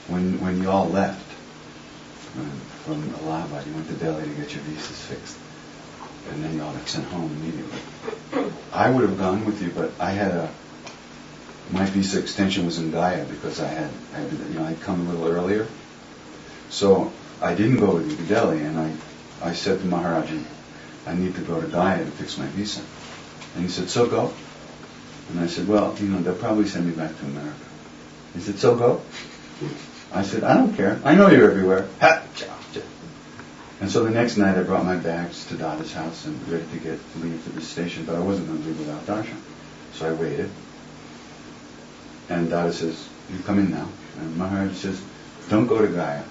when you all left from Allahabad, you went to Delhi to get your visas fixed, and then you all got sent home immediately. I would have gone with you, but my visa extension was in Gaya because I'd come a little earlier, so I didn't go with you to Delhi, and I said to Maharaj-ji, I need to go to Gaya to fix my visa, and he said, so go. And I said, well, they'll probably send me back to America. He said, so go. I said, I don't care. I know you're everywhere. Ha! And so the next night I brought my bags to Dada's house and ready to leave to the station, but I wasn't going to leave without darshan. So I waited. And Dada says, you come in now. And Maharaj says, don't go to Gaya.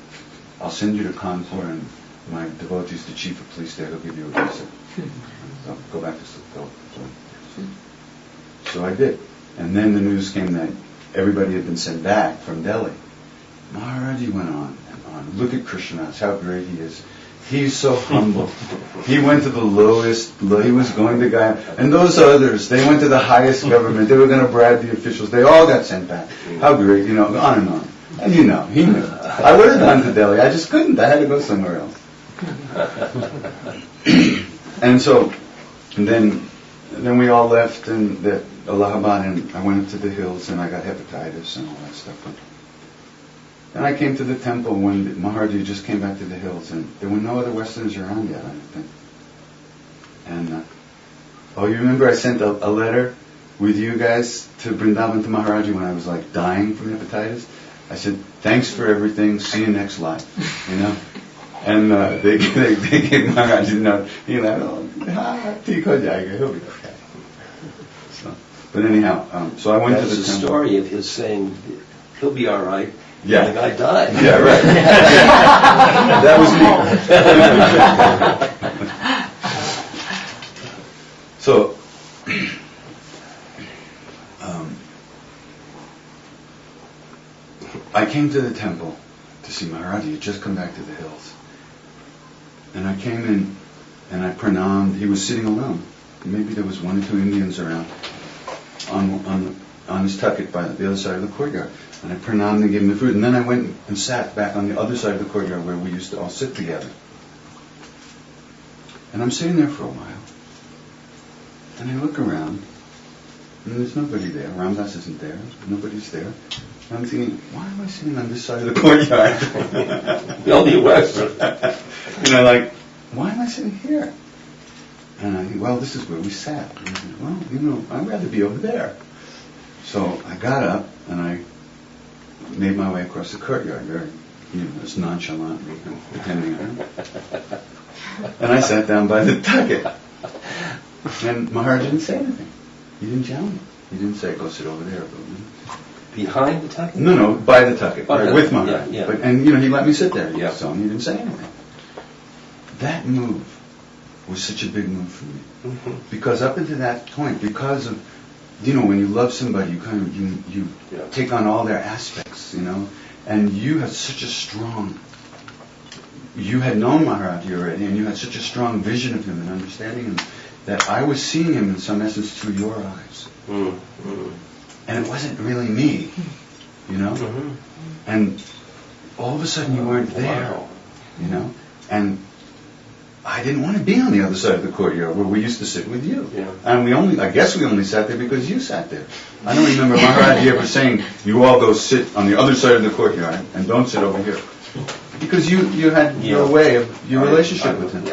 I'll send you to Kanpur, and my devotee's the chief of police there. He'll give you a visa. So go back to go. So I did. And then the news came that everybody had been sent back from Delhi. Maharaj-ji went on and on. Look at Krishna, how great he is. He's so humble. He went to the lowest, he was going to Gaya. And those others, they went to the highest government. They were going to bribe the officials. They all got sent back. How great, on and on. And he knew. I would have gone to Delhi. I just couldn't. I had to go somewhere else. And then we all left and Allahabad, and I went to the hills and I got hepatitis and all that stuff. And I came to the temple when Maharaj-ji just came back to the hills, and there were no other Westerners around yet, I don't think. And, you remember I sent a letter with you guys to Vrindavan to Maharaj-ji when I was dying from hepatitis? I said, thanks for everything, see you next life, And they gave Maharaj-ji a note. He'll be okay. But anyhow, so I went to the temple. That's the story of his saying, he'll be all right. Yeah. The guy died. Yeah, right. That was me. So, I came to the temple to see Maharaj. He had just come back to the hills. And I came in and I pranamed. He was sitting alone. Maybe there was one or two Indians around on his tucket by the other side of the courtyard. And I pranamed and gave him the food. And then I went and sat back on the other side of the courtyard where we used to all sit together. And I'm sitting there for a while. And I look around. And there's nobody there. Ramdas isn't there. Nobody's there. And I'm thinking, why am I sitting on this side of the courtyard? The only Western. Why am I sitting here? And I think, well, this is where we sat. And I think, well, I'd rather be over there. So I got up and I made my way across the courtyard, very, as nonchalantly, depending on it. And I sat down by the tucket. And Maharaj didn't say anything. He didn't challenge me. He didn't say, go sit over there. Behind the tucket? No, by the tucket, right, with Maharaj. Yeah. But, he let me sit there. So he didn't say anything. That move was such a big move for me. Mm-hmm. Because up until that point, because of, when you love somebody, you kind of, you take on all their aspects, and you had such a strong, you had known Maharaj-ji already, and you had such a strong vision of him and understanding him, that I was seeing him in some essence through your eyes. Mm-hmm. And it wasn't really me, Mm-hmm. And all of a sudden you weren't there, and I didn't want to be on the other side of the courtyard where we used to sit with you. Yeah. And I guess we only sat there because you sat there. I don't remember Maharaj-ji ever saying, you all go sit on the other side of the courtyard and don't sit over here. Because you had your way of, your relationship with him,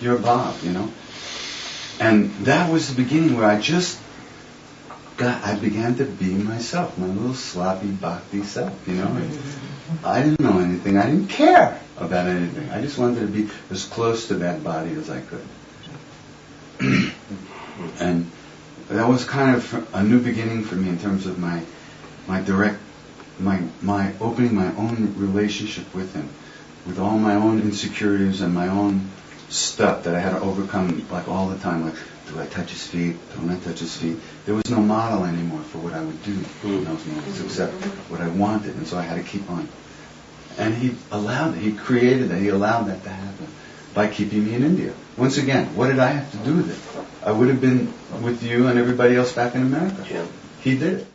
your bhav, And that was the beginning where I began to be myself, my little sloppy bhakti self, I didn't know anything. I didn't care about anything. I just wanted to be as close to that body as I could. And that was kind of a new beginning for me in terms of my opening my own relationship with him, with all my own insecurities and my own stuff that I had to overcome all the time. Do I touch his feet? Don't I touch his feet? There was no model anymore for what I would do in those moments except what I wanted, and so I had to keep on. And he allowed it. He created it. He allowed that to happen by keeping me in India. Once again, what did I have to do with it? I would have been with you and everybody else back in America. Yeah. He did it.